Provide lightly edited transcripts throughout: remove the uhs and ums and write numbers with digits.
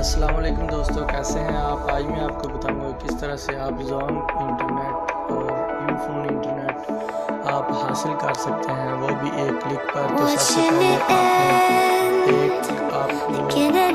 अस्सलाम वालेकुम दोस्तों, कैसे हैं आप। आज मैं आपको बताऊंगा किस तरह से आप ज़ोन इंटरनेट और यूफोन इंटरनेट आप हासिल कर सकते हैं, वो भी एक क्लिक पर। तो सबसे पहले आपको मैं एप्लीकेशन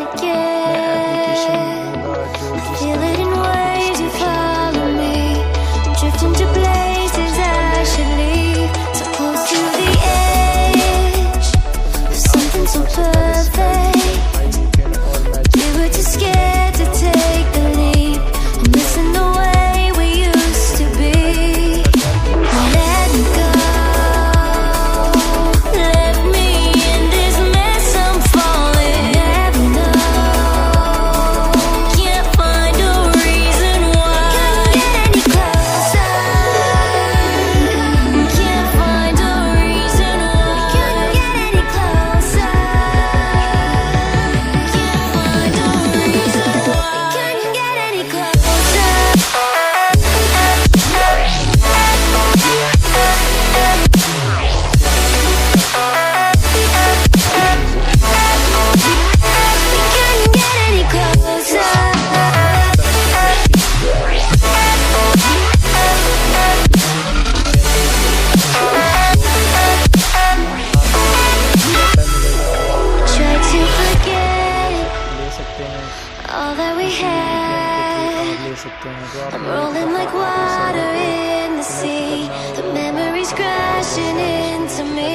दूंगा जो सकते हैं। तो आप rolling like water in the sea, the memories crashing into me,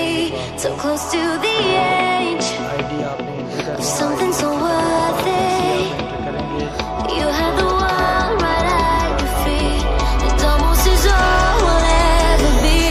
so close to the edge of something so worth it. You have the world right at your feet. It almost is all we'll ever be.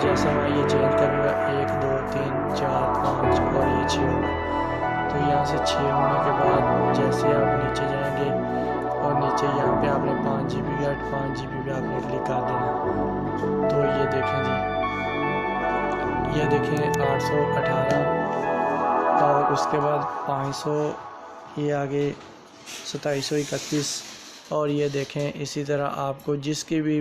जैसे मैं ये change करूँगा 1 2 3 4 5 और ये 6 होगा। तो यहाँ से 6 होने के बाद जैसे आप नीचे जाएंगे और नीचे यहाँ पे आपने 5 GB का 5 GB पे आपने क्लिक कर देना। तो ये देखें जी, ये देखें 818 और उसके बाद 500, ये आगे 2731 और ये देखें इसी तरह आपको जिसकी भी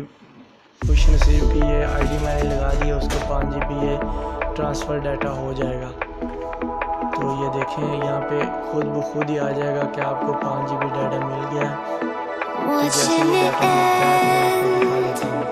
खुश नसीब की ये आईडी मैंने लगा दी है उसको 5 GB ये ट्रांसफ़र डाटा हो जाएगा। तो ये देखें यहाँ पे खुद ब खुद ही आ जाएगा कि आपको 5 GB डाटा मिल गया है। तो जैसे ये डाटा मिलता है मैं आपको दिखा देता हूँ।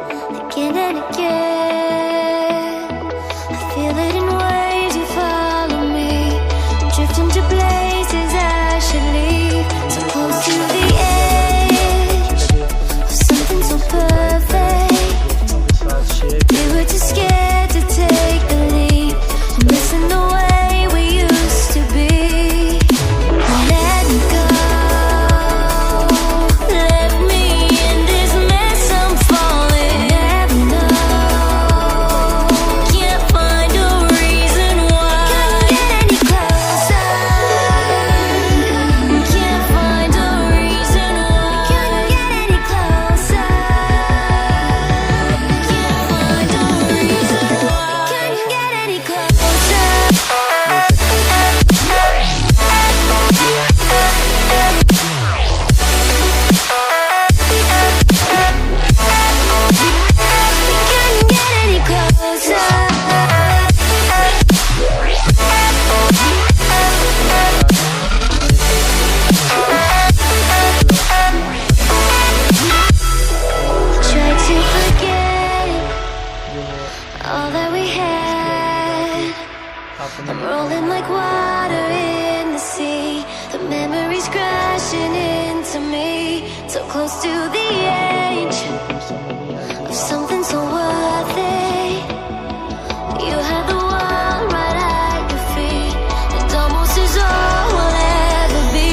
अपने rolling like water in the sea. The memories crashing into me, so close to the edge of something so worth it. You have the world right at your feet, and almost is all we'll ever be.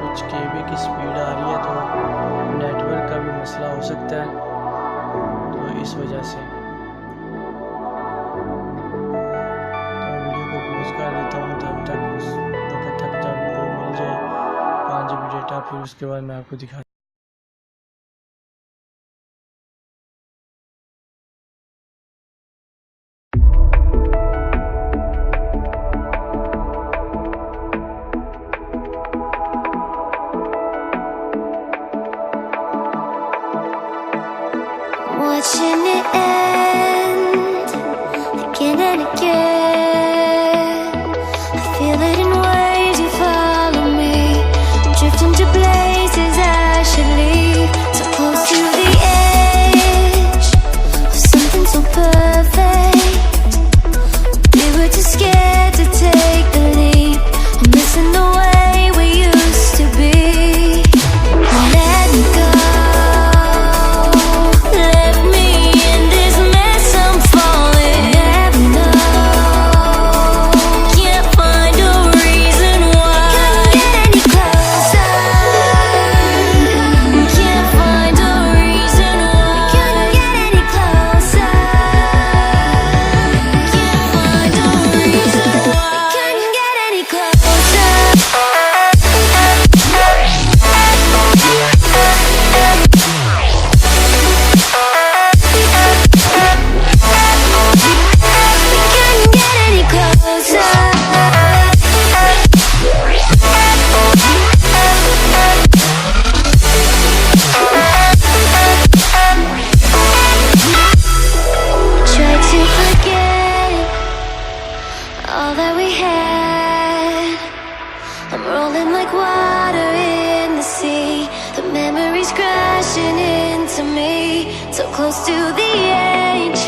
कुछ केबी की speed आ रही है, तो network का भी मसला हो सकता है, तो इस वजह से तो वीडियो को पॉज कर देता हूँ तब तक, उस वक्त तक जब वो मिल जाए 5 GB डेटा, फिर उसके बाद मैं आपको दिखा। Watching it end again and again. I feel it in waves, you follow me, drifting to places I should leave. So close to the edge of something so perfect. We were too scared to take the leap. I'm missing the way we used to be. Let me go. All that we had, I'm rolling like water in the sea. The memories crashing into me, so close to the edge